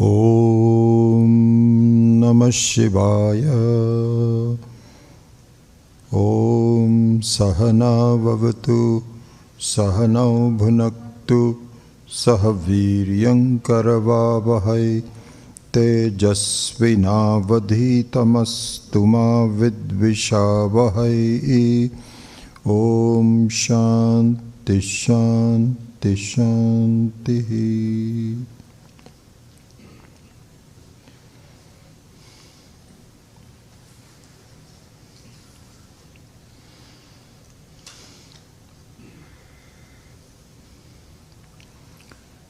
Om Namah Shivaya. Om Sahana Vavatu Sahanau Bhunaktu Sahaviryam Karavavahai Tejasvinavadhitamastu ma vidvishavahai. Om Shanti Shanti Shanti.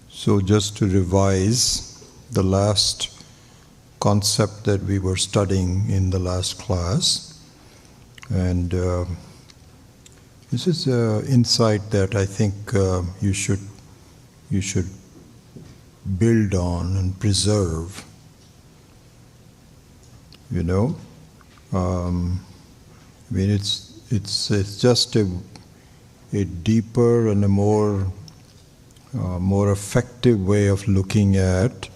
So just to revise the last concept that we were studying in the last class, and this is an insight that I think you should build on and preserve. You know, I mean it's just a deeper and a more effective way of looking at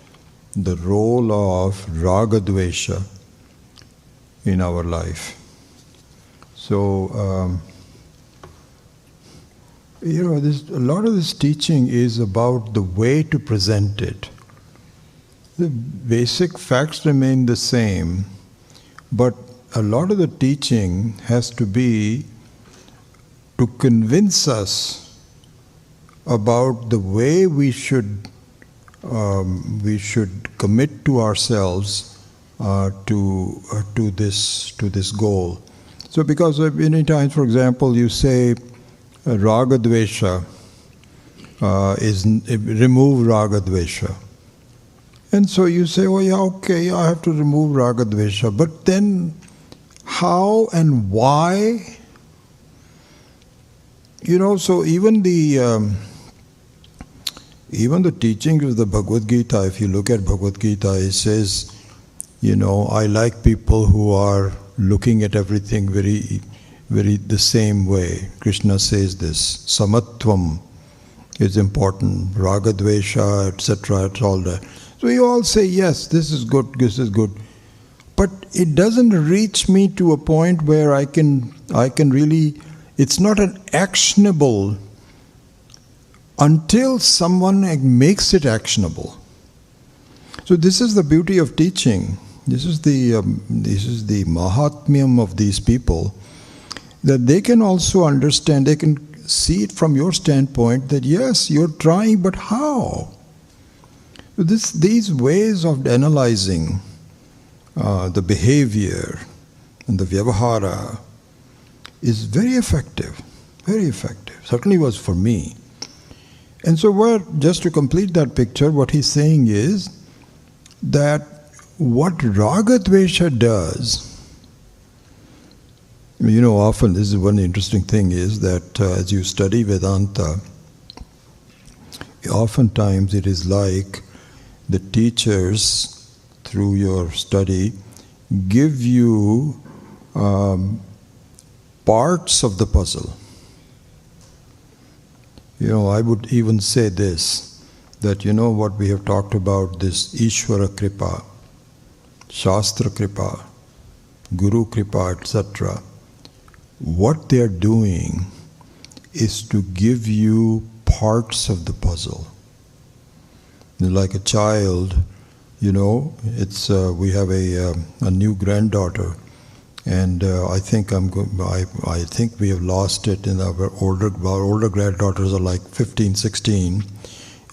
the role of raga dvesha in our life. So, a lot of this teaching is about the way to present it. The basic facts remain the same, but a lot of the teaching has to be to convince us about the way we should commit to ourselves to this goal. So, because many times, for example, you say raga dvesha remove raga dvesha, and so you say, oh yeah, okay, I have to remove raga dvesha, but then how and why? So even the teachings of the Bhagavad Gita, if you look at Bhagavad Gita, it says, I like people who are looking at everything very, very the same way. Krishna says this, samatvam is important, raga dvesha, etc., it's all that. So you all say, yes, this is good, this is good. But it doesn't reach me to a point where I can really, it's not an actionable until someone makes it actionable. So this is the beauty of teaching. This is the mahatmyam of these people, that they can also understand, they can see it from your standpoint that yes, you're trying, but how? These ways of analyzing the behavior and the vyavahara is very effective, very effective. Certainly was for me. And so just to complete that picture, what he's saying is that what raga dvesha does, often this is one interesting thing is that as you study Vedanta, oftentimes it is like the teachers, through your study, give you parts of the puzzle. I would even say this, that what we have talked about, this Ishvara Kripa, Shastra Kripa, Guru Kripa, etc. What they are doing is to give you parts of the puzzle. Like a child, it's we have a new granddaughter. And I think we have lost it in our older granddaughters are like 15, 16,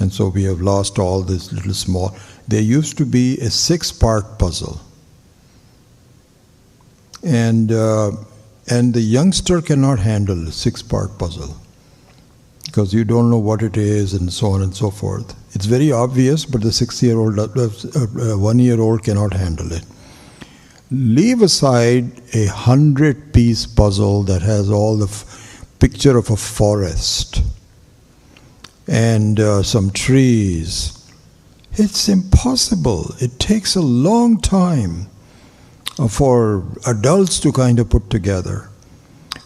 and so we have lost all this little small. There used to be a 6-part puzzle, and the youngster cannot handle a 6-part puzzle because you don't know what it is and so on and so forth. It's very obvious, but the 6-year-old, 1-year-old cannot handle it. Leave aside a 100-piece puzzle that has all the picture of a forest and some trees. It's impossible. It takes a long time for adults to kind of put together.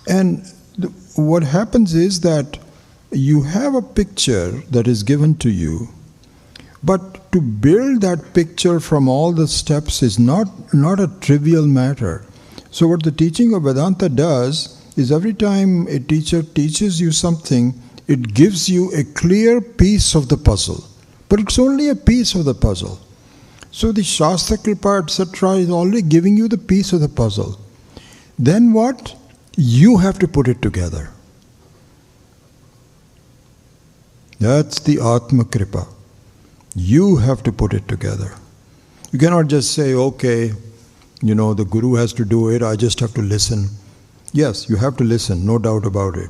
And what happens is that you have a picture that is given to you, but to build that picture from all the steps is not a trivial matter. So what the teaching of Vedanta does is every time a teacher teaches you something, it gives you a clear piece of the puzzle. But it's only a piece of the puzzle. So the Shastra Kripa, etc. is only giving you the piece of the puzzle. Then what? You have to put it together. That's the Atma Kripa. You have to put it together. You cannot just say, okay, the Guru has to do it, I just have to listen. Yes, you have to listen, no doubt about it.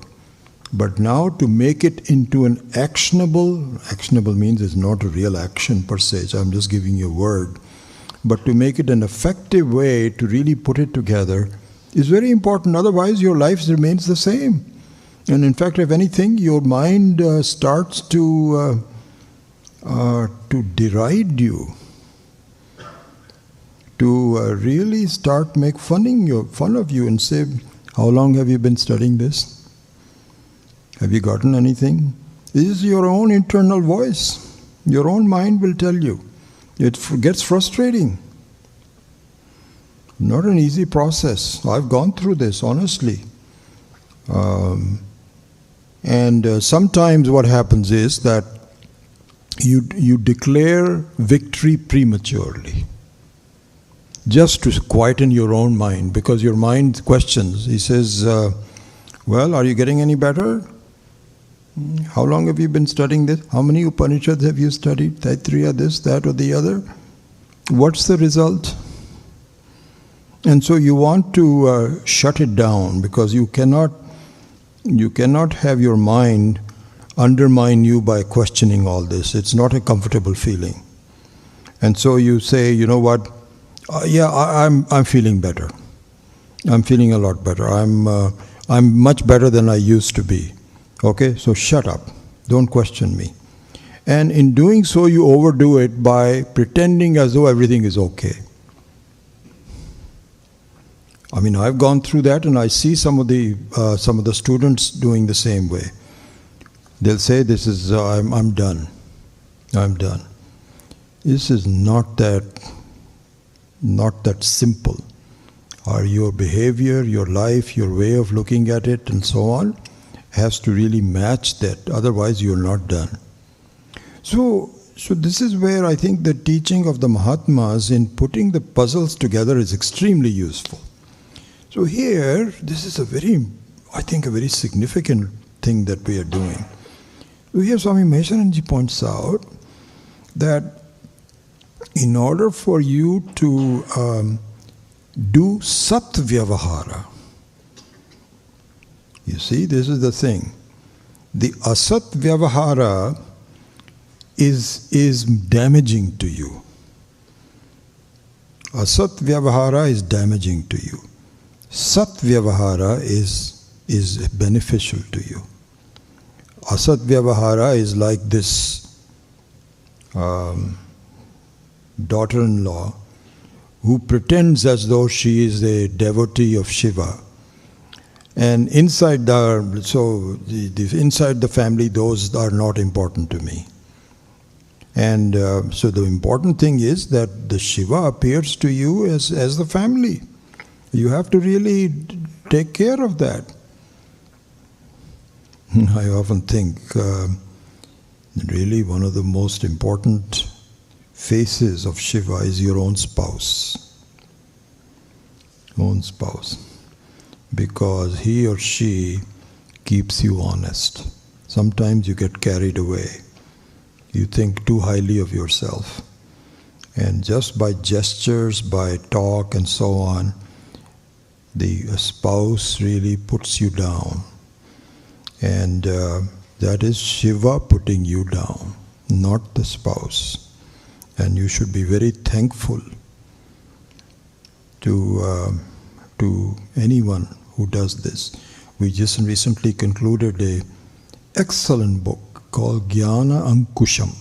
But now to make it into an actionable means it's not a real action per se, so I'm just giving you a word. But to make it an effective way to really put it together is very important, otherwise your life remains the same. And in fact, if anything, your mind starts to deride you, to really start make fun of you and say, how long have you been studying this? Have you gotten anything? This is your own internal voice. Your own mind will tell you. It gets frustrating. Not an easy process. I've gone through this, honestly. And sometimes what happens is that you declare victory prematurely, just to quieten your own mind, because your mind questions. He says, well, are you getting any better? How long have you been studying this? How many Upanishads have you studied? Taittiriya, this, that, or the other? What's the result? And so you want to shut it down, because you cannot have your mind undermine you by questioning all this. It's not a comfortable feeling. And so you say, you know what? I'm feeling better. I'm feeling a lot better. I'm much better than I used to be. Okay, so shut up. Don't question me. And in doing so, you overdo it by pretending as though everything is okay. I mean, I've gone through that, and I see some of the students doing the same way. They'll say, "This is I'm done. I'm done." This is not that simple. Or your behavior, your life, your way of looking at it, and so on, has to really match that. Otherwise, you're not done. So this is where I think the teaching of the Mahatmas in putting the puzzles together is extremely useful. So here, this is a very significant thing that we are doing. Here Swami Maheswaranji points out that in order for you to do Sat Vyavahara, you see, this is the thing. The Asat Vyavahara is damaging to you. Asat Vyavahara is damaging to you. Sat Vyavahara is beneficial to you. Asat Vyavahara is like this daughter-in-law who pretends as though she is a devotee of Shiva. And inside inside the family, those are not important to me. And so the important thing is that the Shiva appears to you as the family. You have to really take care of that. I often think really one of the most important faces of Shiva is your own spouse. Own spouse. Because he or she keeps you honest. Sometimes you get carried away. You think too highly of yourself. And just by gestures, by talk and so on, the spouse really puts you down. And that is Shiva putting you down, not the spouse. And you should be very thankful to anyone who does this. We just recently concluded an excellent book called Jnana Ankusham.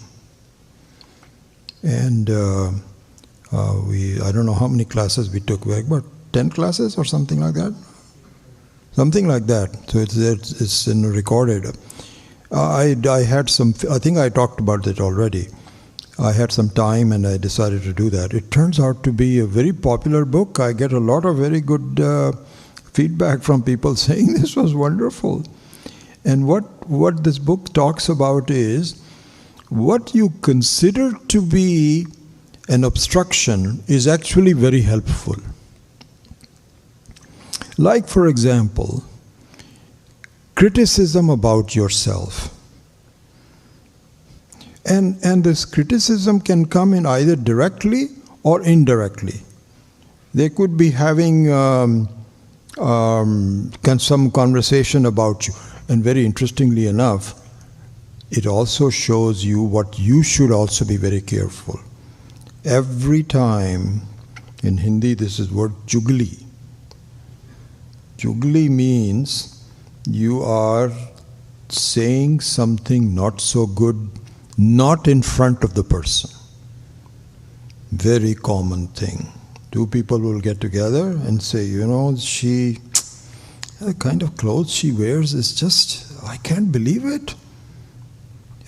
And I don't know how many classes we took back, but 10 classes or something like that? Something like that. So it's recorded. I had some, I think I talked about it already. I had some time and I decided to do that. It turns out to be a very popular book. I get a lot of very good feedback from people saying this was wonderful. And what this book talks about is what you consider to be an obstruction is actually very helpful. Like, for example, criticism about yourself. And this criticism can come in either directly or indirectly. They could be having some conversation about you. And very interestingly enough, it also shows you what you should also be very careful. Every time, in Hindi this is word chugli. Chugli means you are saying something not so good, not in front of the person. Very common thing. Two people will get together and say, the kind of clothes she wears is just, I can't believe it.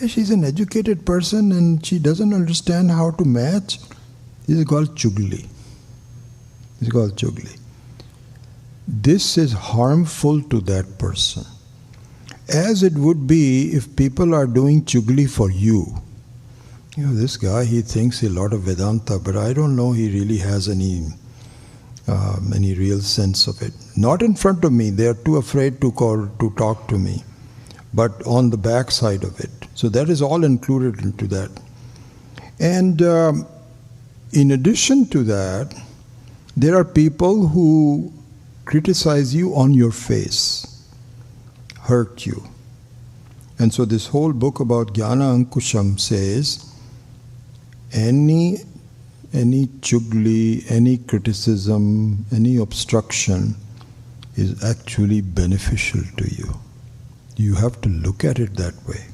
She's an educated person and she doesn't understand how to match. This is called chugli. It's called chugli. This is harmful to that person. As it would be if people are doing chugli for you. This guy, he thinks a lot of Vedanta, but I don't know he really has any real sense of it. Not in front of me, they are too afraid to talk to me, but on the back side of it. So that is all included into that. And in addition to that, there are people who criticize you on your face, hurt you. And so this whole book about Jnana Ankusham says, any chugli, any criticism, any obstruction is actually beneficial to you. You have to look at it that way.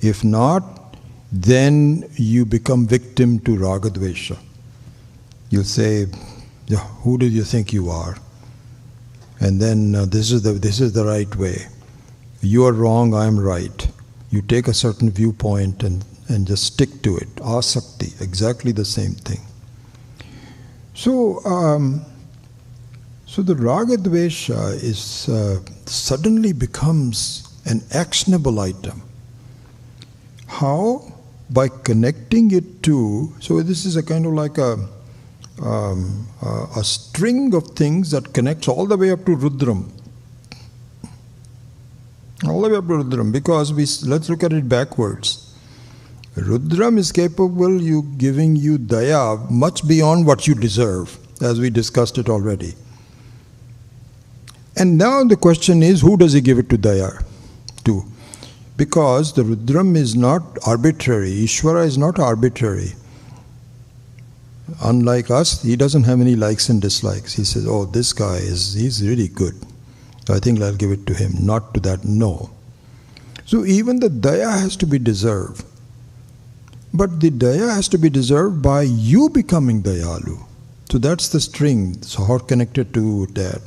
If not, then you become victim to ragadvesha. You'll say, who do you think you are? And then this is the right way. You are wrong, I am right. You take a certain viewpoint and just stick to it. Asakti, exactly the same thing. So the ragadvesha is suddenly becomes an actionable item. How? By connecting it to, so this is a kind of like a string of things that connects all the way up to Rudram. All the way up to Rudram, because let's look at it backwards. Rudram is capable of giving you daya much beyond what you deserve, as we discussed it already. And now the question is, who does he give it to daya to? Because the Rudram is not arbitrary. Ishvara is not arbitrary. Unlike us, he doesn't have any likes and dislikes. He says, oh, this guy he's really good. I think I'll give it to him. Not to that, no. So even the daya has to be deserved. But the daya has to be deserved by you becoming dayalu. So that's the string, so how connected to that.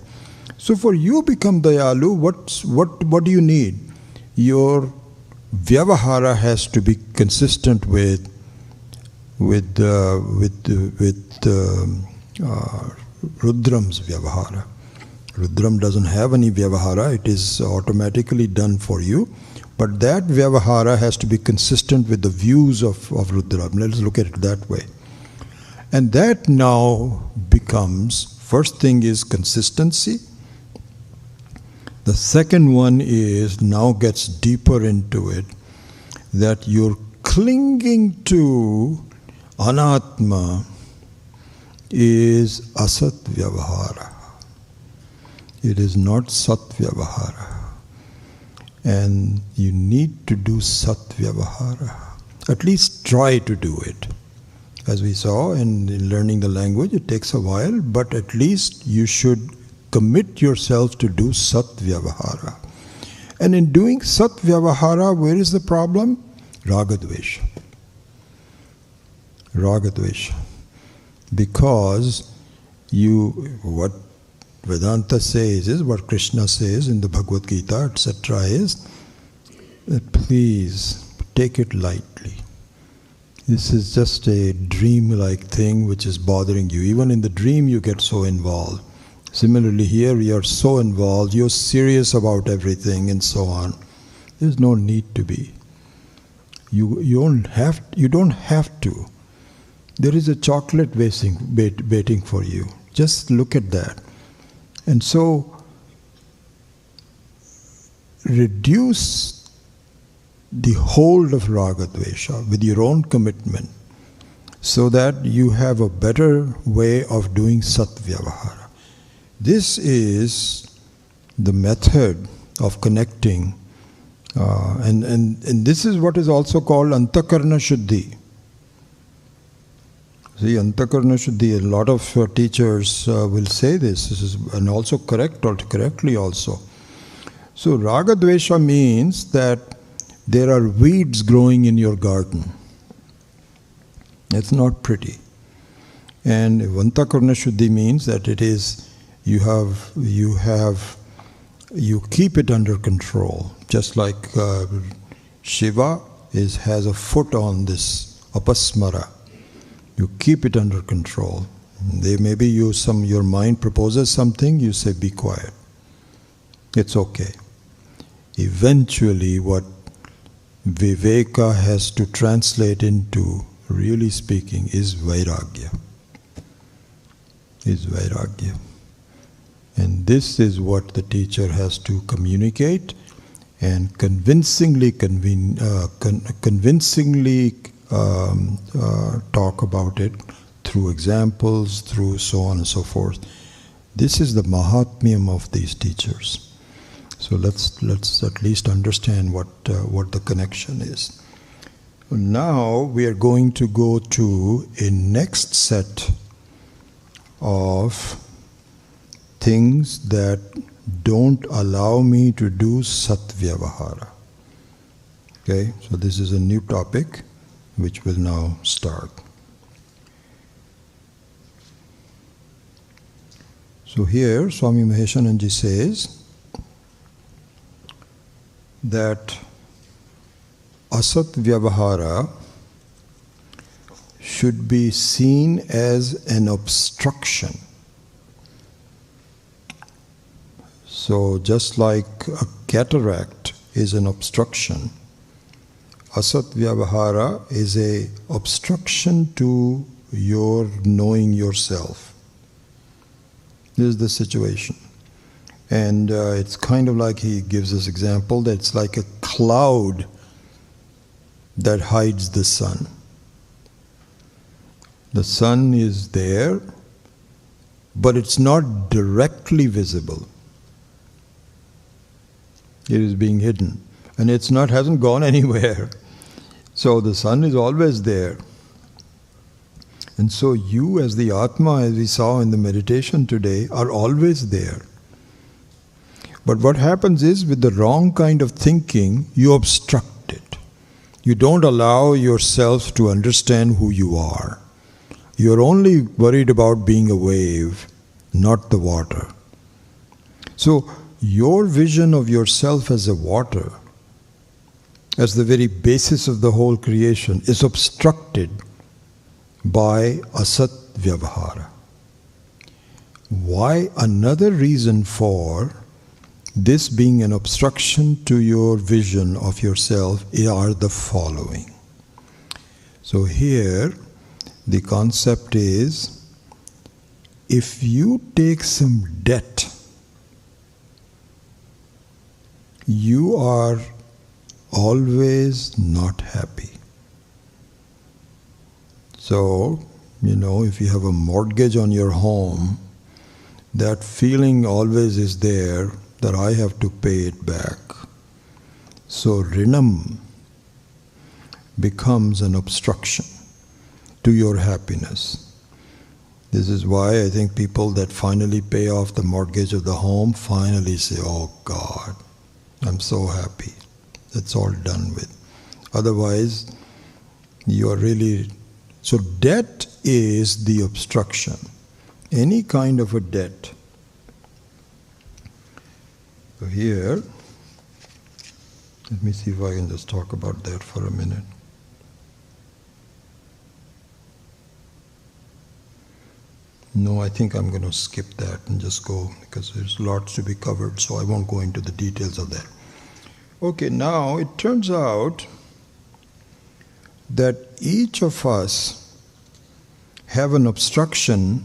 So for you become dayalu, what do you need? Your vyavahara has to be consistent with Rudram's vyavahara. Rudram doesn't have any vyavahara, it is automatically done for you. But that vyavahara has to be consistent with the views of Rudram. Let's look at it that way. And that now becomes, first thing is consistency. The second one is, now gets deeper into it, that you're clinging to anatma is asat vyavahara. It is not sat vyavahara. And you need to do sat vyavahara. At least try to do it. As we saw in learning the language, it takes a while, but at least you should commit yourself to do sat vyavahara. And in doing sat vyavahara, where is the problem? Ragadvesha. Ragadvesha. Because what Vedanta says is, what Krishna says in the Bhagavad Gita, etc., is that please take it lightly. This is just a dream-like thing which is bothering you. Even in the dream you get so involved. Similarly here you are so involved, you're serious about everything and so on. There's no need to be. You don't have to. There is a chocolate waiting for you. Just look at that. And so reduce the hold of raga dvesha with your own commitment so that you have a better way of doing satvyavahara. This is the method of connecting and this is what is also called antakarna shuddhi. See, antakarna shuddhi, a lot of teachers will say this is, and also correctly also. So raga dvesha means that there are weeds growing in your garden. It's not pretty. And antakarna shuddhi means that it is you keep it under control. Just like Shiva has a foot on this apasmara. You keep it under control. Maybe your mind proposes something, you say be quiet. It's okay. Eventually what viveka has to translate into, really speaking, is vairagya. And this is what the teacher has to communicate and convincingly talk about it through examples, through so on and so forth. This is the mahatmyam of these teachers. So let's at least understand what the connection is. Now we are going to go to a next set of things that don't allow me to do satvyavahara. Okay, so this is a new topic which will now start. So here Swami Maheshananji says that asatvyavahara should be seen as an obstruction. So just like a cataract is an obstruction, asatvyavahara is a obstruction to your knowing yourself. This is the situation. And it's kind of like he gives this example that it's like a cloud that hides the sun. The sun is there, but it's not directly visible. It is being hidden. And hasn't gone anywhere. So the sun is always there. And so you as the Atma, as we saw in the meditation today, are always there. But what happens is, with the wrong kind of thinking, you obstruct it. You don't allow yourself to understand who you are. You're only worried about being a wave, not the water. So your vision of yourself as a water, as the very basis of the whole creation, is obstructed by asat vyavahara. Why? Another reason for this being an obstruction to your vision of yourself are the following. So here the concept is, if you take some debt, you are always not happy. So, if you have a mortgage on your home, that feeling always is there that I have to pay it back. So rinam becomes an obstruction to your happiness. This is why I think people that finally pay off the mortgage of the home finally say, oh God, I'm so happy. That's all done with. Otherwise, you are really... So debt is the obstruction. Any kind of a debt. So here, let me see if I can just talk about that for a minute. No, I think I'm going to skip that and just go, because there's lots to be covered, so I won't go into the details of that. Okay, now it turns out that each of us have an obstruction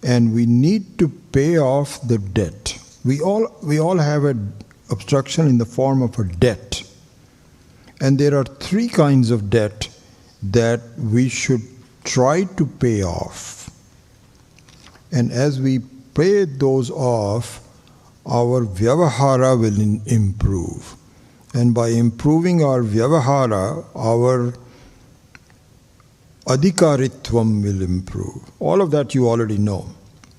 and we need to pay off the debt. We all have an obstruction in the form of a debt. And there are three kinds of debt that we should try to pay off. And as we pay those off, our vyavahara will improve. And by improving our vyavahara, our adhikaritvam will improve. All of that you already know.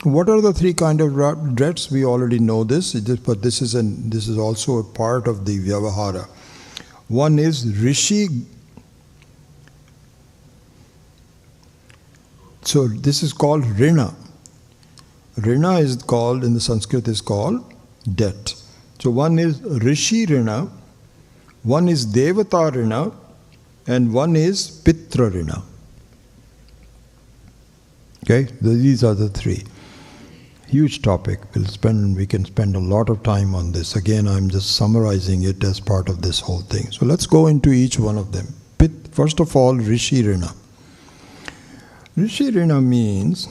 What are the three kind of debts? We already know this, but this is also a part of the vyavahara. One is rishi. So this is called rina. Rina is called, in the Sanskrit, is called debt. So one is rishi rina, one is devata rina, and one is pitra rina. Okay, these are the three. Huge topic. We can spend a lot of time on this. Again, I'm just summarizing it as part of this whole thing. So let's go into each one of them. First of all, rishi rina. Rishi rina means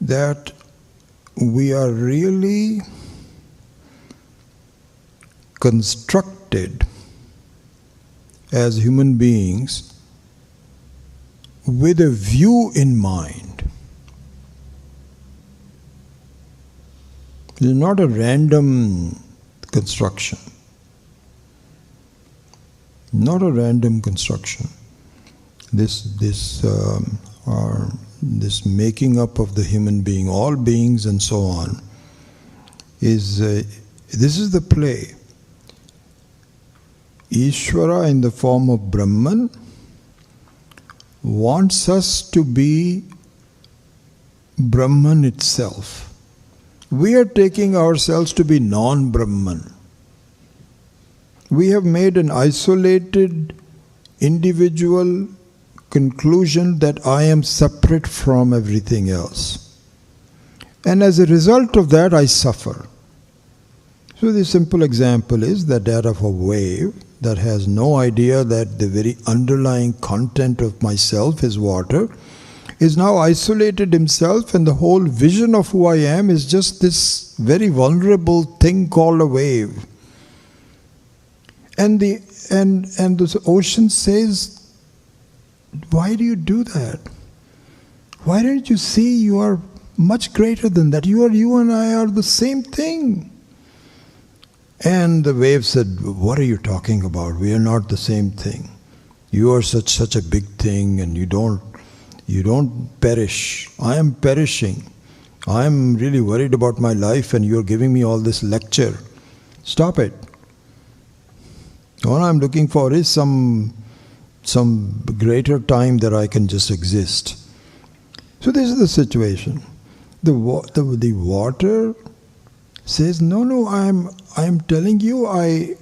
that we are really constructed as human beings with a view in mind. It is not a random construction. Not a random construction. This making up of the human being, all beings and so on, this is the play. Ishvara in the form of Brahman wants us to be Brahman itself. We are taking ourselves to be non-Brahman. We have made an isolated individual conclusion that I am separate from everything else. And as a result of that, I suffer. So the simple example is that of a wave that has no idea that the very underlying content of myself is water, is now isolated himself, and the whole vision of who I am is just this very vulnerable thing called a wave. And the ocean says, why do you do that? Why don't you see you are much greater than that? You and I are the same thing. And the wave said, what are you talking about? We are not the same thing. You are such a big thing, and you don't perish. I am perishing. I am really worried about my life, and you are giving me all this lecture. Stop it. All I'm looking for is some greater time that I can just exist. So this is the situation. The water says, no, I'm telling you, I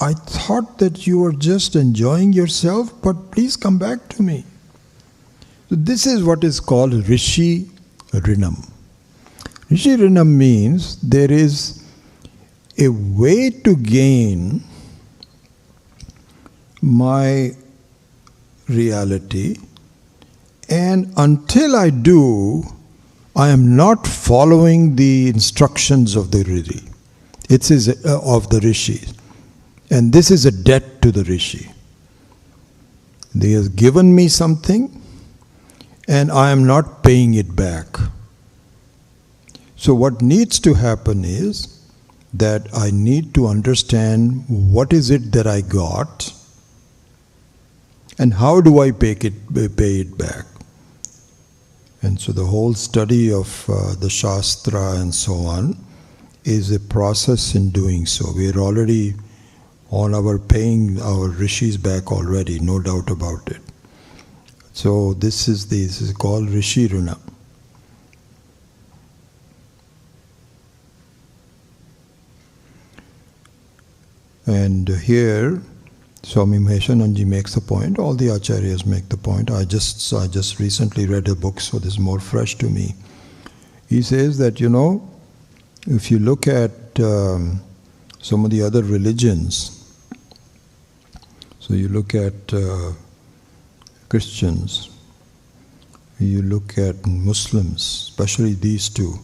thought that you were just enjoying yourself, but please come back to me. So this is what is called rishi rinam. Rishi rinam means there is a way to gain my reality, and until I do, I am not following the instructions of the rishi. It is of the rishi, and this is a debt to the rishi. They have given me something, and I am not paying it back. So what needs to happen is that I need to understand what is it that I got, and how do I pay it back. And so the whole study of the Shastra and so on is a process in doing so. We are already on our paying our rishis back already, no doubt about it. So this is called rishi runa. And here Swami Maheshananji makes the point, all the acharyas make the point. I just recently read a book, so this is more fresh to me. He says that, if you look at some of the other religions, so you look at Christians, you look at Muslims, especially these two,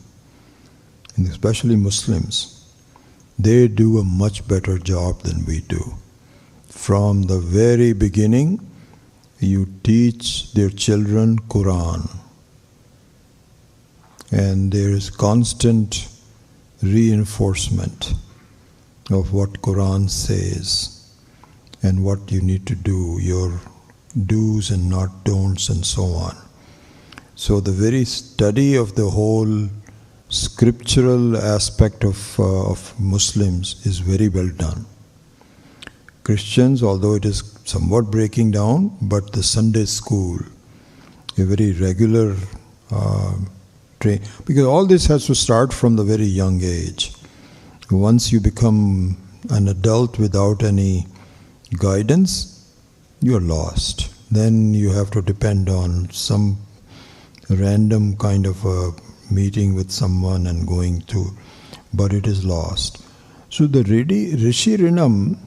and especially Muslims, they do a much better job than we do. From the very beginning, you teach their children Quran, and there is constant reinforcement of what Quran says and what you need to do, your do's and not don'ts and so on. So the very study of the whole scriptural aspect of Muslims is very well done. Christians, although it is somewhat breaking down, but the Sunday school, a very regular train, because all this has to start from the very young age. Once you become an adult without any guidance, you're lost. Then you have to depend on some random kind of a meeting with someone and going to, but it is lost. So the ShriRudram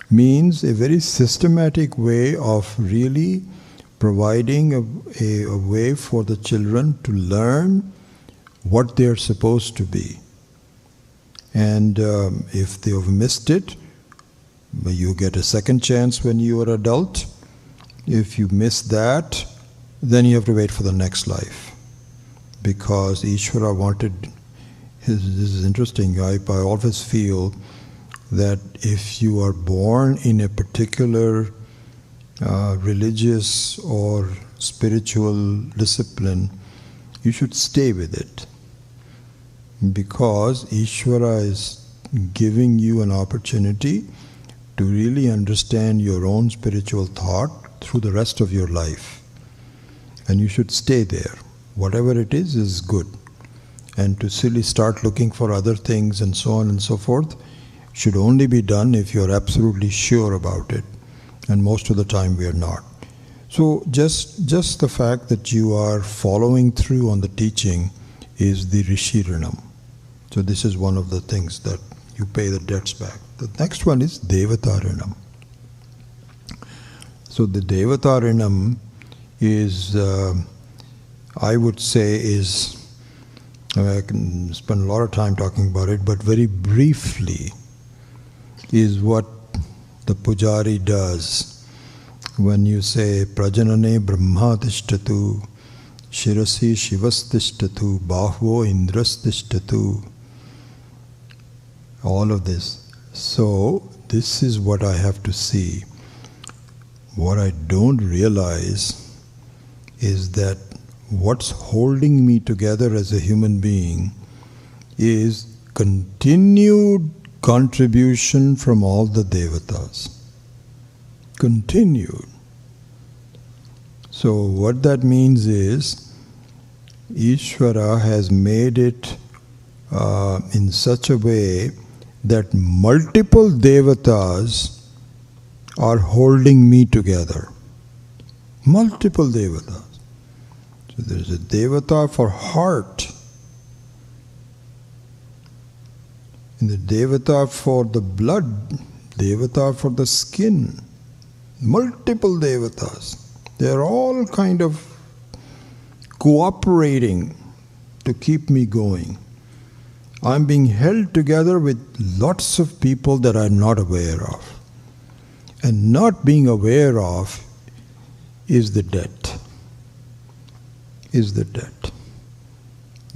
means a very systematic way of really providing a way for the children to learn what they are supposed to be. And if they have missed it, you get a second chance when you are adult. If you miss that, then you have to wait for the next life. Because Ishvara wanted, this is interesting, I always feel that if you are born in a particular religious or spiritual discipline, you should stay with it. Because Ishvara is giving you an opportunity to really understand your own spiritual thought through the rest of your life. And you should stay there. Whatever it is good. And to silly start looking for other things and so on and so forth should only be done if you are absolutely sure about it. And most of the time we are not. So just the fact that you are following through on the teaching is the ShriRudram. So this is one of the things that you pay the debts back. The next one is Devatarinam. So the Devatarinam is, I would say is, I can spend a lot of time talking about it, but very briefly is what the pujari does when you say Prajanane Brahmatishtatu, Shirasi Shivastishtatu, Bahvo Indrastishtatu, all of this. So this is what I have to see. What I don't realize is that what's holding me together as a human being is continued contribution from all the devatas. Continued. So what that means is Ishvara has made it in such a way that multiple devatas are holding me together. Multiple devatas. So there is a devata for heart, and the devata for the blood, devata for the skin. Multiple devatas. They are all kind of cooperating to keep me going. I'm being held together with lots of people that I'm not aware of. And not being aware of is the debt. Is the debt.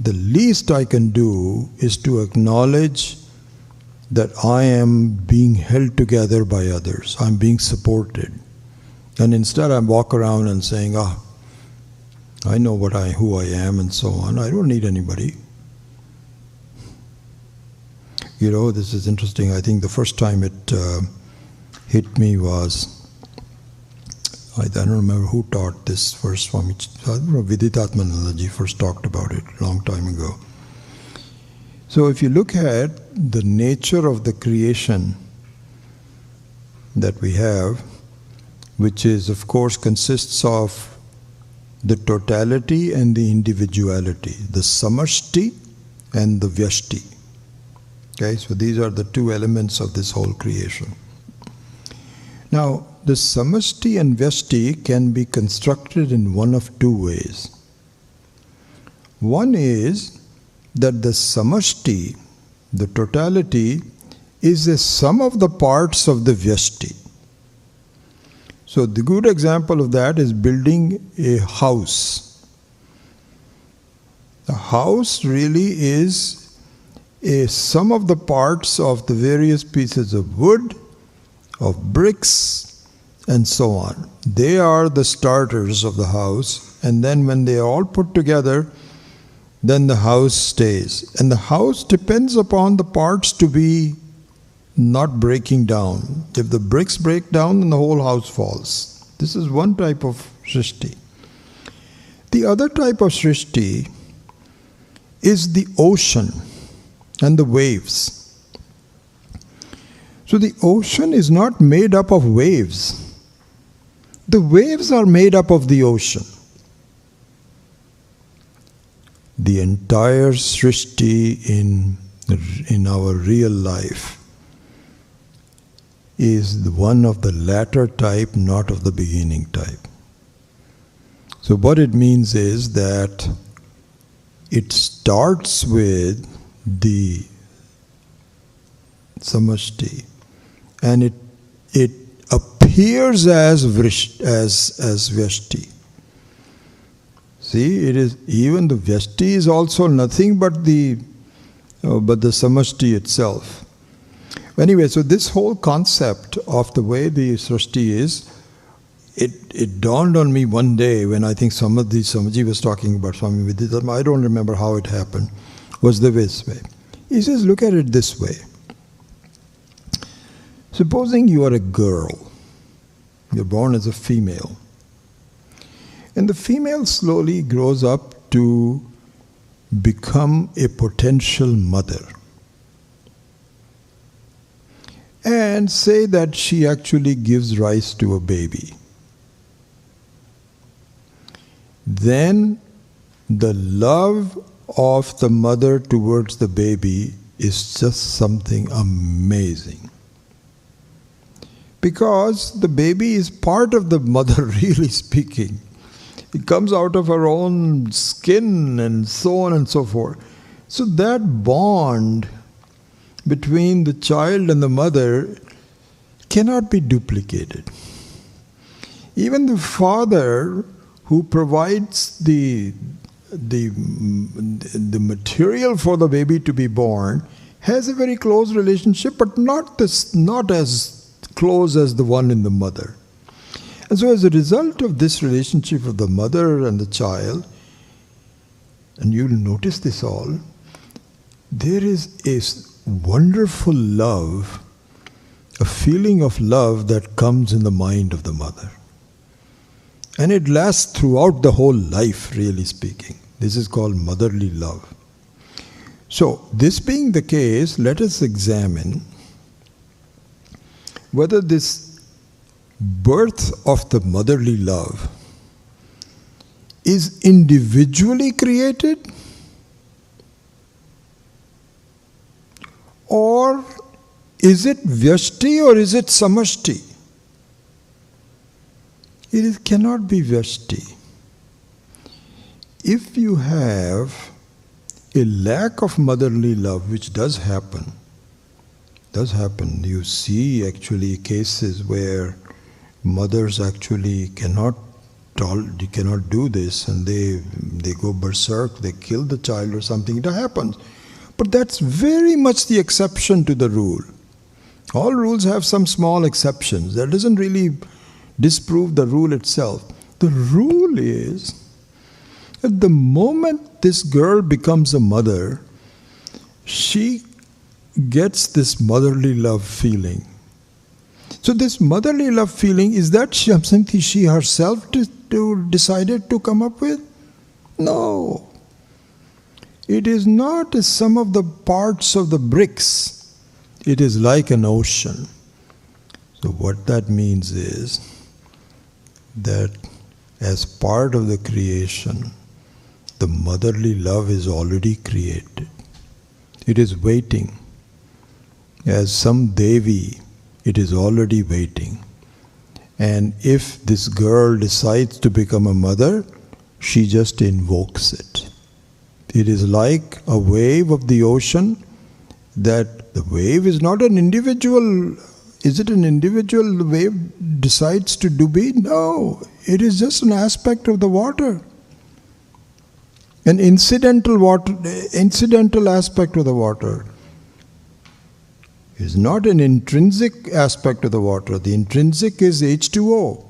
The least I can do is to acknowledge that I am being held together by others. I'm being supported. And instead I walk around and saying, I know who I am and so on. I don't need anybody. This is interesting. I think the first time it hit me was, I don't remember who taught this first. Swami Viditatmanandaji first talked about it a long time ago. So if you look at the nature of the creation, that we have, which is, of course, consists of the totality and the individuality, the samashti and the vyashti. Okay, so these are the two elements of this whole creation. Now, the samashti and vyashti can be constructed in one of two ways. One is that the samashti, the totality, is a sum of the parts of the vyashti. So the good example of that is building a house. The house really is a sum of the parts of the various pieces of wood, of bricks, and so on. They are the starters of the house, and then when they are all put together, then the house stays. And the house depends upon the parts to be not breaking down. If the bricks break down, then the whole house falls. This is one type of srishti. The other type of srishti is the ocean and the waves. So the ocean is not made up of waves. The waves are made up of the ocean. The entire srishti in our real life is one of the latter type, not of the beginning type. So what it means is that it starts with the samashti, and it appears as vyashti. See, it is even the vyashti is also nothing but the samashti itself. Anyway, so this whole concept of the way the srishti is, it dawned on me one day when I think Swamiji was talking about Swami Vidyadharma. I don't remember how it happened. Was this way. He says, look at it this way. Supposing you are a girl. You're born as a female. And the female slowly grows up to become a potential mother. And say that she actually gives rise to a baby. Then the love of the mother towards the baby is just something amazing. Because the baby is part of the mother, really speaking. It comes out of her own skin and so on and so forth. So that bond between the child and the mother cannot be duplicated. Even the father who provides the material for the baby to be born has a very close relationship, but not as close as the one in the mother. And so as a result of this relationship of the mother and the child, and you'll notice this all, there is a wonderful love, a feeling of love that comes in the mind of the mother. And it lasts throughout the whole life, really speaking. This is called motherly love. So, this being the case, let us examine whether this birth of the motherly love is individually created, or is it vyashti or is it samashti? It cannot be vyashti. If you have a lack of motherly love, which does happen, you see actually cases where mothers actually cannot do this, and they go berserk, they kill the child or something. It happens. But that's very much the exception to the rule. All rules have some small exceptions. That doesn't really disprove the rule itself. The rule is that the moment this girl becomes a mother, she gets this motherly love feeling. So this motherly love feeling, is that something she herself decided to come up with? No. It is not a sum of the parts of the bricks. It is like an ocean. So what that means is that as part of the creation, the motherly love is already created. It is waiting. As some Devi, it is already waiting. And if this girl decides to become a mother, she just invokes it. It is like a wave of the ocean, that the wave is not an individual. Is it an individual? The wave decides to be? No, it is just an aspect of the water. An incidental aspect of the water. Is not an intrinsic aspect of the water. The intrinsic is H2O.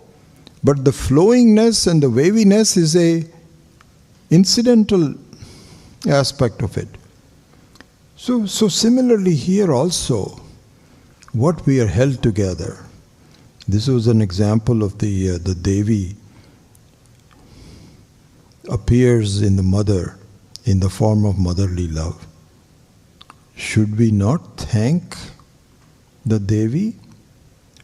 But the flowingness and the waviness is a incidental aspect of it. So similarly here also, what we are held together. This was an example of the Devi appears in the mother in the form of motherly love. Should we not thank the Devi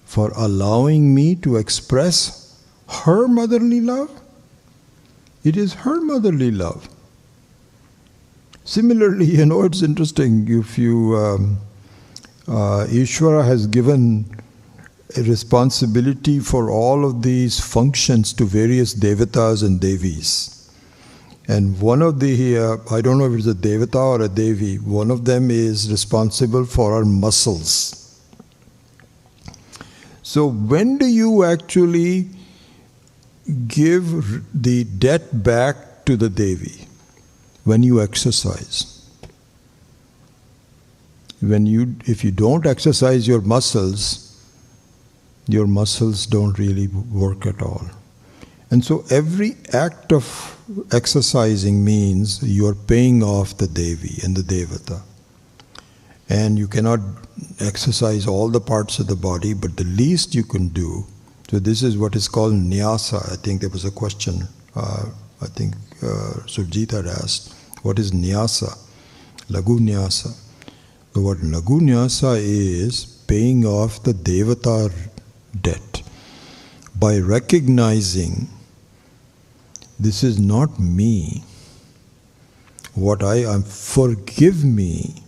for allowing me to express her motherly love? It is her motherly love. Similarly, it's interesting, if you Ishvara has given a responsibility for all of these functions to various devatas and devis. And one of the, I don't know if it's a devata or a devi, one of them is responsible for our muscles. So when do you actually give the debt back to the Devi? When you exercise. If you don't exercise your muscles don't really work at all. And so every act of exercising means you are paying off the Devi and the Devata. And you cannot exercise all the parts of the body, but the least you can do. So this is what is called Nyasa. I think there was a question, Surjit had asked, what is Nyasa? Lagu Nyasa. So what Lagu Nyasa is, paying off the Devata debt by recognizing this is not me. What I am, forgive me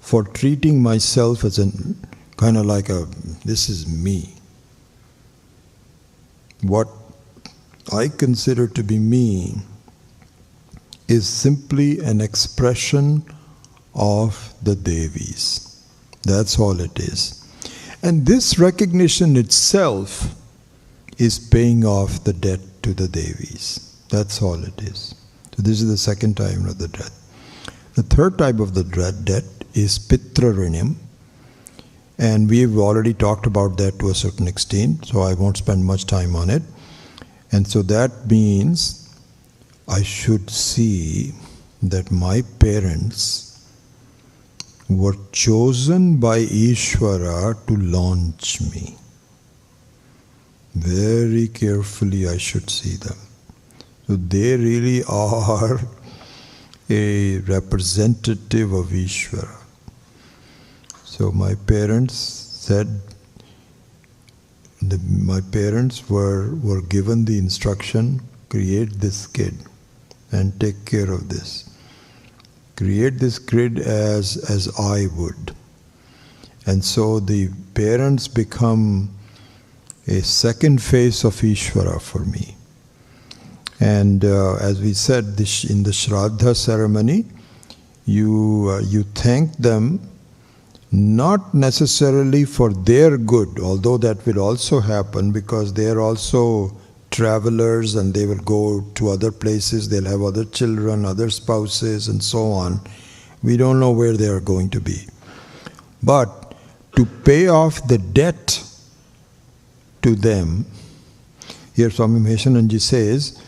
for treating myself as this is me. What I consider to be me is simply an expression of the Devis. That's all it is. And this recognition itself is paying off the debt to the Devis. That's all it is. So this is the second type of the debt. The third type of the debt is Pitrarinam. And we've already talked about that to a certain extent, so I won't spend much time on it. And so that means I should see that my parents were chosen by Ishvara to launch me. Very carefully I should see them. So they really are a representative of Ishvara. So my parents said, my parents were given the instruction, create this kid and take care of this. Create this kid as I would. And so the parents become a second face of Ishvara for me. And as we said, in the Shraddha ceremony, you thank them not necessarily for their good, although that will also happen because they are also travelers and they will go to other places, they'll have other children, other spouses and so on. We don't know where they are going to be. But to pay off the debt to them, here Swami Maheshananji says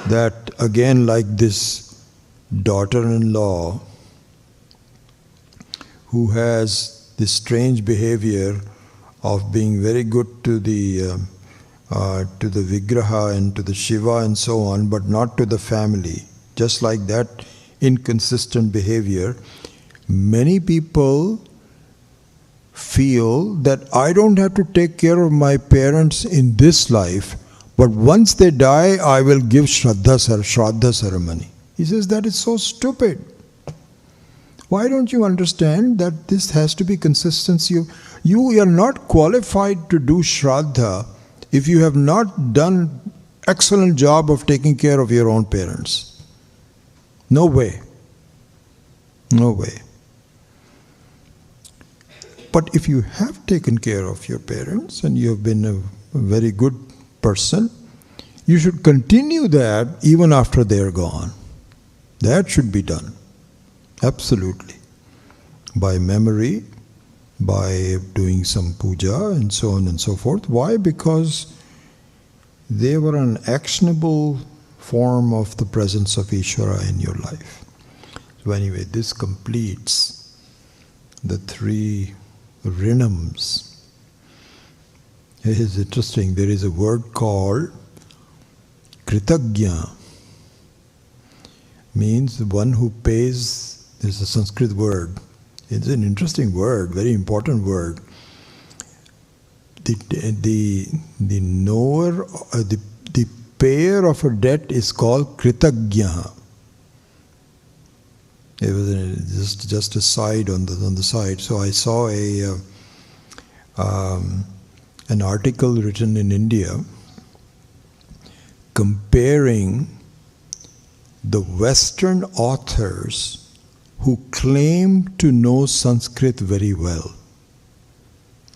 that again, like this daughter-in-law who has this strange behavior of being very good to the Vigraha and to the Shiva and so on, but not to the family. Just like that inconsistent behavior, many people feel that I don't have to take care of my parents in this life, but once they die, I will give Shraddha ceremony. He says that is so stupid. Why don't you understand that this has to be consistency? You are not qualified to do Shraddha if you have not done excellent job of taking care of your own parents. No way. No way. But if you have taken care of your parents and you have been a very good person, you should continue that even after they are gone. That should be done. Absolutely. By memory, by doing some puja and so on and so forth. Why? Because they were an actionable form of the presence of Ishvara in your life. So anyway, this completes the 3 Rinams. It is interesting. There is a word called Kritagya. Means the one who pays. There's a Sanskrit word. It's an interesting word, very important word. The knower, the payer of a debt is called Kritagya. It was just a side on the side. So I saw an article written in India comparing the Western authors who claim to know Sanskrit very well.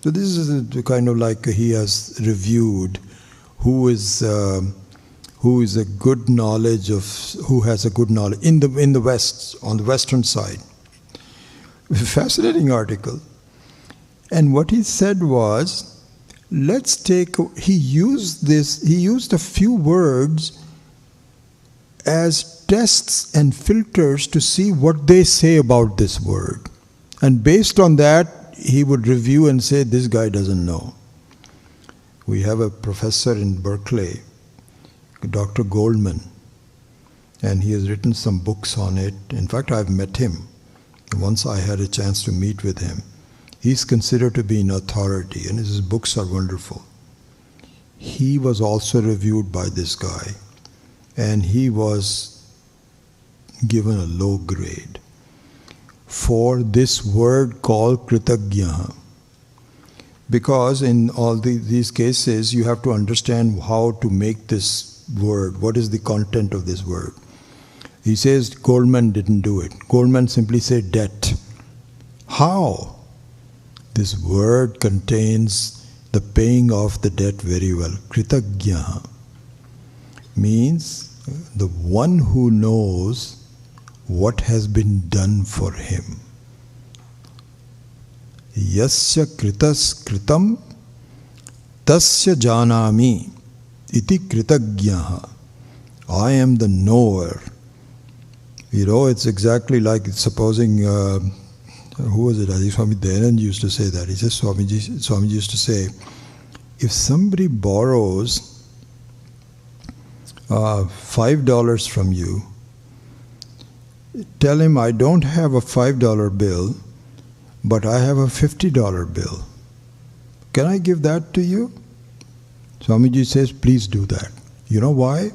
So this is kind of like he has reviewed who has a good knowledge in the West, on the Western side. Fascinating article. And what he said was, he used a few words as tests and filters to see what they say about this word. And based on that, he would review and say, this guy doesn't know. We have a professor in Berkeley, Dr. Goldman, and he has written some books on it. In fact, I've met him. Once I had a chance to meet with him. He's considered to be an authority, and his books are wonderful. He was also reviewed by this guy, and he was given a low grade for this word called Kritagya. Because in all these cases, you have to understand how to make this word. What is the content of this word? He says Goldman didn't do it. Goldman simply said debt. How? This word contains the paying off the debt very well. Kritagya means the one who knows what has been done for him. Yasya kritas kritam tasya janami iti kritagyaha. I am the knower. You know, it's exactly like supposing, who was it? I think Swami Dayanand used to say that. He says, Swamiji used to say, if somebody borrows $5 from you, tell him, I don't have a $5 bill, but I have a $50 bill. Can I give that to you? Swamiji says, please do that. You know why?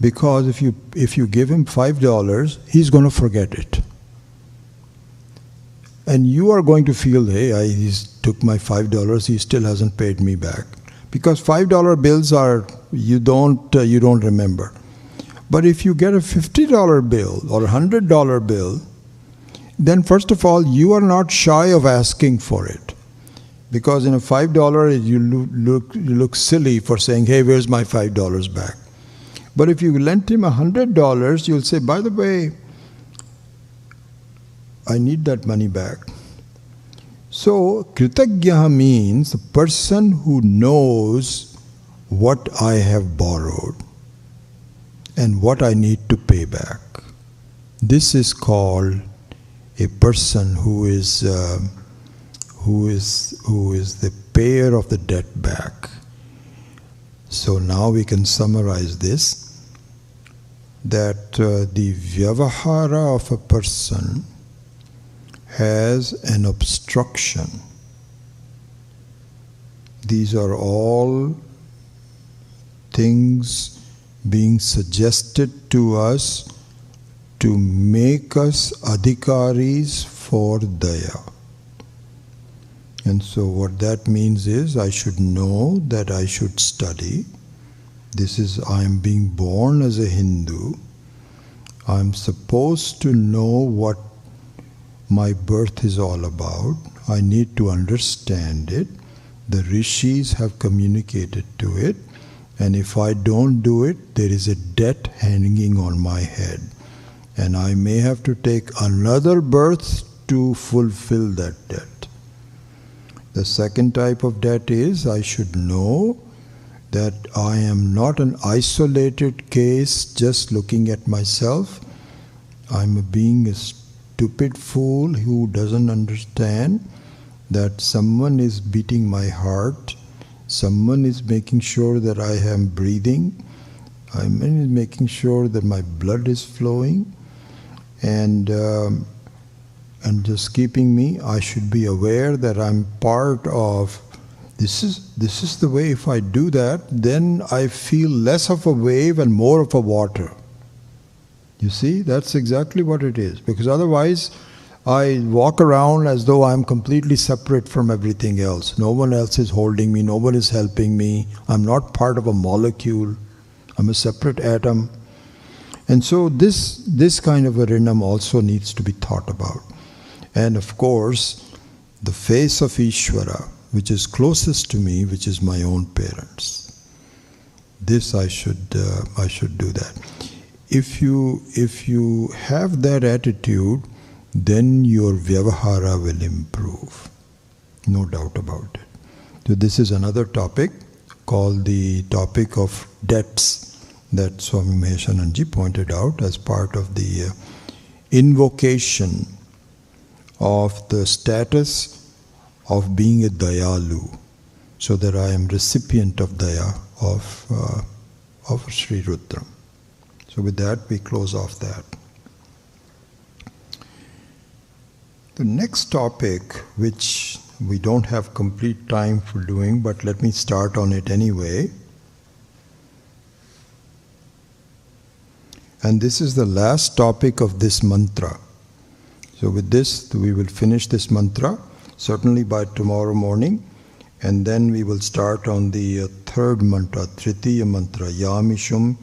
Because if you give him $5, he's going to forget it. And you are going to feel, hey, he took my $5, he still hasn't paid me back. Because $5 bills are, you don't remember. But if you get a $50 bill or a $100 bill, then first of all, you are not shy of asking for it. Because in a $5, you look silly for saying, hey, where's my $5 back? But if you lent him $100, you'll say, by the way, I need that money back. So, Kritagya means a person who knows what I have borrowed and what I need to pay back. This is called a person who is the payer of the debt back. So now we can summarize this, that the vyavahara of a person has an obstruction. These are all things being suggested to us to make us adhikaris for daya. And so what that means is I should know that I should study. I am being born as a Hindu. I am supposed to know what my birth is all about. I need to understand it. The rishis have communicated to it. And if I don't do it, there is a debt hanging on my head. And I may have to take another birth to fulfill that debt. The second type of debt is I should know that I am not an isolated case just looking at myself. I'm being a stupid fool who doesn't understand that someone is beating my heart, someone is making sure that I am breathing, someone is making sure that my blood is flowing, and just keeping me. I should be aware that I'm part of this is the way. If I do that, then I feel less of a wave and more of a water. You see, that's exactly what it is. Because otherwise, I walk around as though I'm completely separate from everything else. No one else is holding me, no one is helping me. I'm not part of a molecule. I'm a separate atom. And so this kind of a rinam also needs to be thought about. And of course, the face of Ishvara, which is closest to me, which is my own parents. This I should do that. If you have that attitude, then your vyavahara will improve. No doubt about it. So this is another topic called the topic of debts that Swami Maheshananji pointed out as part of the invocation of the status of being a dayalu, so that I am recipient of daya of ShriRudram. So with that, we close off that. The next topic, which we don't have complete time for doing, but let me start on it anyway. And this is the last topic of this mantra. So with this, we will finish this mantra, certainly by tomorrow morning, and then we will start on the third mantra, Tritiya mantra, Yamishum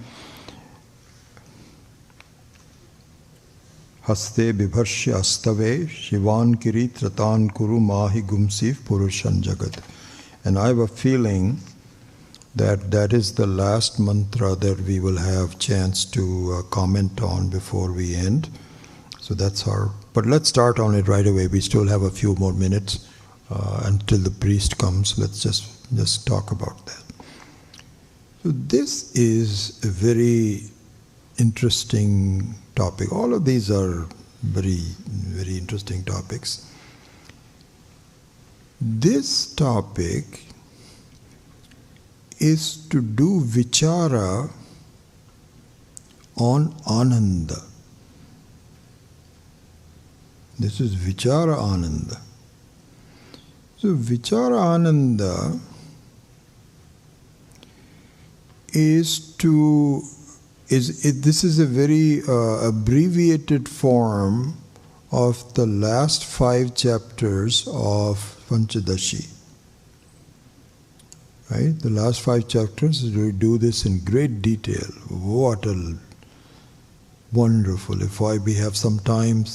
Haste Bibharshya Astave Shivan Kiri Tratan Kuru Mahi Gumsif Purushan Jagat. And I have a feeling that that is the last mantra that we will have chance to comment on before we end. So that's our... But let's start on it right away. We still have a few more minutes until the priest comes. Let's just talk about that. So this is a very interesting topic. All of these are very, very interesting topics. This topic is to do vichara on Ananda. This is Vichara Ananda. So Vichara Ananda this is a very abbreviated form of the last 5 chapters of Panchadashi. Right? The last 5 chapters, we do this in great detail. What a wonderful. If we have some time,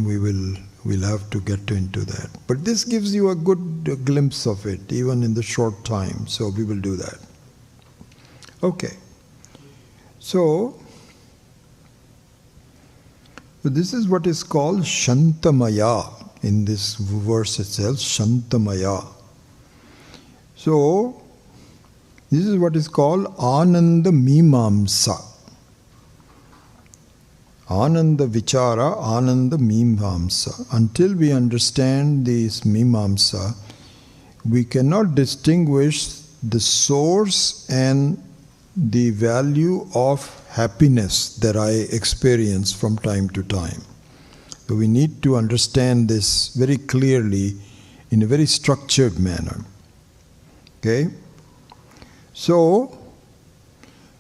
we'll have to get into that. But this gives you a good glimpse of it, even in the short time. So we will do that. Okay. So this is what is called Shantamaya in this verse itself, Shantamaya. So this is what is called Ananda Mimamsa. Ananda Vichara, Ananda Mimamsa. Until we understand this Mimamsa, we cannot distinguish the source and the value of happiness that I experience from time to time. So we need to understand this very clearly in a very structured manner. Okay? So,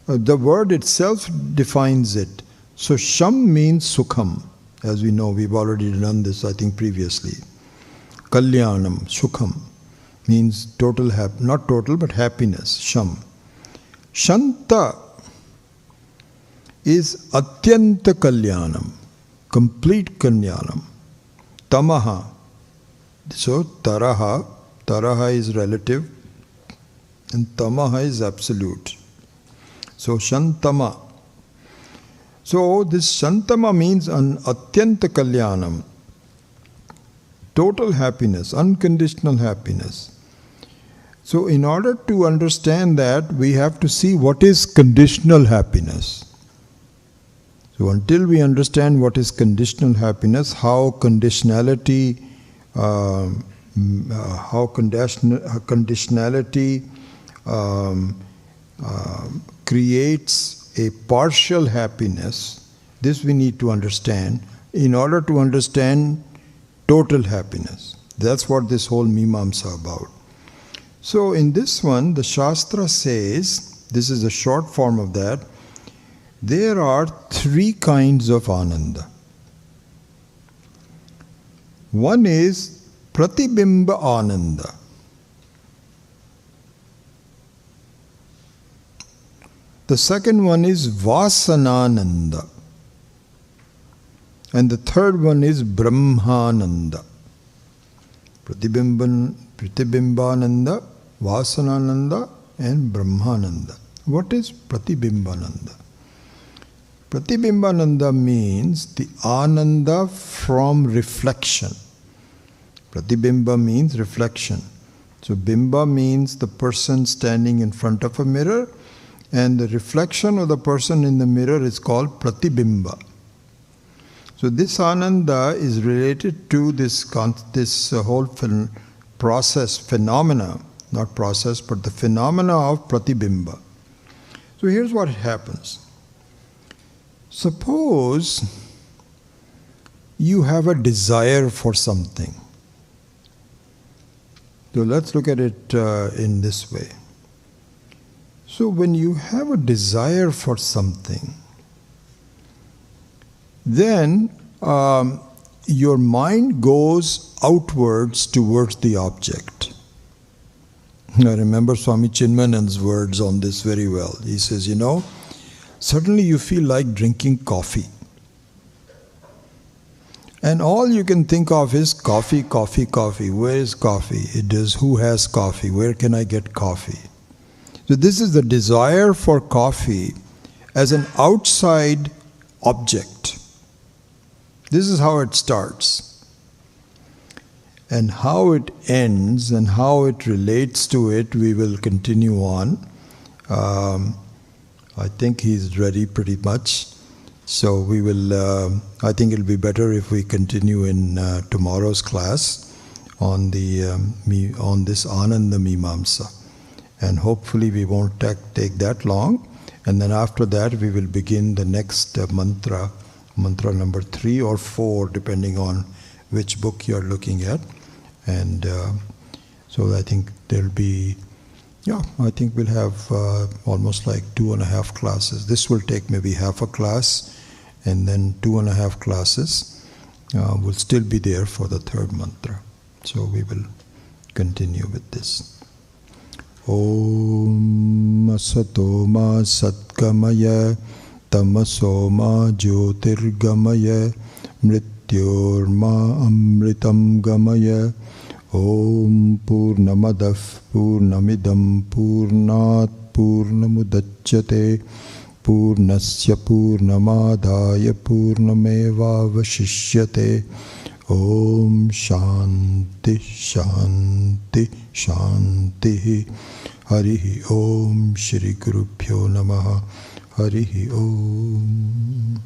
the word itself defines it. So, sham means sukham. As we know, we've already done this, I think, previously. Kalyanam, sukham, means total, not total, but happiness, sham. Shanta is atyanta kalyanam, complete kalyanam. Tamaha, so taraha is relative, and tamaha is absolute. So shantama. So this shantama means an atyanta kalyanam, total happiness, unconditional happiness. So in order to understand that, we have to see what is conditional happiness. So until we understand what is conditional happiness, how conditionality creates a partial happiness, this we need to understand in order to understand total happiness. That's what this whole Mimamsa about. So in this one, the Shastra says, this is a short form of that, there are three kinds of Ananda. One is Pratibimba Ananda. The second one is Vasanananda. And the third one is Brahmananda. Pratibimbananda, Vasanananda and Brahmananda. What is Pratibimbananda? Pratibimbananda means the Ananda from reflection. Pratibimba means reflection. So Bimba means the person standing in front of a mirror, and the reflection of the person in the mirror is called Pratibimba. So this Ananda is related to this whole phenomena, not process, but the phenomena of Pratibimba. So here's what happens. Suppose you have a desire for something. So let's look at it in this way. So when you have a desire for something, then your mind goes outwards towards the object. I remember Swami Chinmayanan's words on this very well. He says, suddenly you feel like drinking coffee. And all you can think of is coffee, coffee, coffee. Where is coffee? It is who has coffee? Where can I get coffee? So this is the desire for coffee as an outside object. This is how it starts. And how it ends and how it relates to it, we will continue on. I think he's ready pretty much. So we will, I think it'll be better if we continue in tomorrow's class on this Ananda Mimamsa. And hopefully we won't take that long. And then after that we will begin the next mantra number 3 or 4, depending on which book you're looking at. And so I think there'll be, I think we'll have almost like 2.5 classes. This will take maybe half a class, and then 2.5 classes will still be there for the third mantra. So we will continue with this. Om Asato Ma Satkamaya Tamaso Ma Jyotirgamaya Mrityor Ma Amritam Gamaya Om Purnamadav Purnamidam Purnat Purnamudachyate Purnasya Purnamadaya Purnameva Vashishyate Om Shanti Shanti Shanti Harihi Om Shri Gurubhyo Namaha Harihi Om.